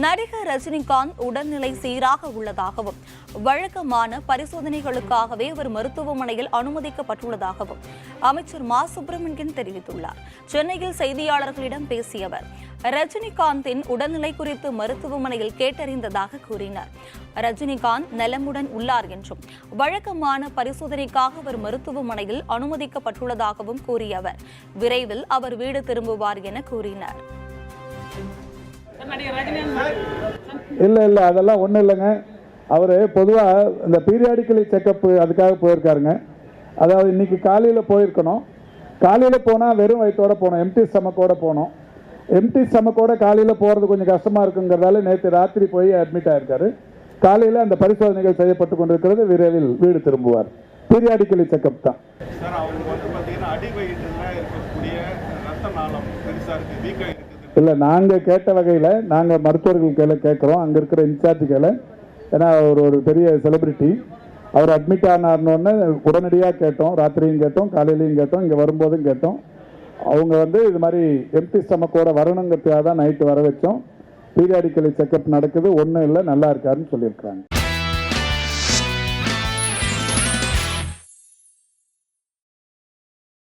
நடிகர் ரஜினிகாந்த் உடல்நிலை சீராக உள்ளதாகவும் வழக்கமான பரிசோதனைகளுக்காகவே அவர் மருத்துவமனையில் அனுமதிக்கப்பட்டுள்ளதாகவும் அமைச்சர் மா சுப்பிரமணியன் தெரிவித்துள்ளார். சென்னையில் செய்தியாளர்களிடம் பேசிய அவர் ரஜினிகாந்தின் உடல்நிலை குறித்து மருத்துவமனையில் கேட்டறிந்ததாக கூறினார். ரஜினிகாந்த் நலமுடன் உள்ளார் என்றும் வழக்கமான பரிசோதனைக்காக அவர் மருத்துவமனையில் அனுமதிக்கப்பட்டுள்ளதாகவும் கூறிய அவர் விரைவில் அவர் வீடு திரும்புவார் என கூறினார். இல்ல அதெல்லாம் ஒன்றும் இல்லைங்க. அவர் பொதுவாக இந்த பீரியாடிக்கலி செக்கப் அதுக்காக போயிருக்காருங்க. அதாவது இன்னைக்கு காலையில் போயிருக்கணும். காலையில் போனால் வெறும் வயிற்றோட போனோம், எம்டி ஸ்டமக்கோட போனோம். எம்டி ஸ்டமக்கோட காலையில் போகிறது கொஞ்சம் கஷ்டமாக இருக்குங்கிறதால நேற்று ராத்திரி போய் அட்மிட் ஆகிருக்காரு. காலையில் அந்த பரிசோதனைகள் செய்யப்பட்டு கொண்டிருக்கிறது. விரைவில் வீடு திரும்புவார். பீரியாடிக்கலி செக்கப் தான். இல்லை, நாங்கள் கேட்ட வகையில் நாங்கள் மருத்துவர்கள் கையில் கேட்குறோம். அங்கே இருக்கிற இன்சார்ஜ் கையில், ஏன்னா அவர் ஒரு பெரிய செலிபிரிட்டி, அவர் அட்மிட் ஆனார்னோடனே உடனடியாக கேட்டோம். ராத்திரியும் கேட்டோம், காலையிலையும் கேட்டோம், இங்கே வரும்போதும் கேட்டோம். அவங்க இது மாதிரி எம்டி ஸ்டமக்கோட வரணுங்கிறதுக்காக தான் நைட்டு வர வச்சோம். பீரியாடிக்கலி செக்கப் நடக்குது, ஒன்றும் இல்லை, நல்லா இருக்காருன்னு சொல்லியிருக்காங்க.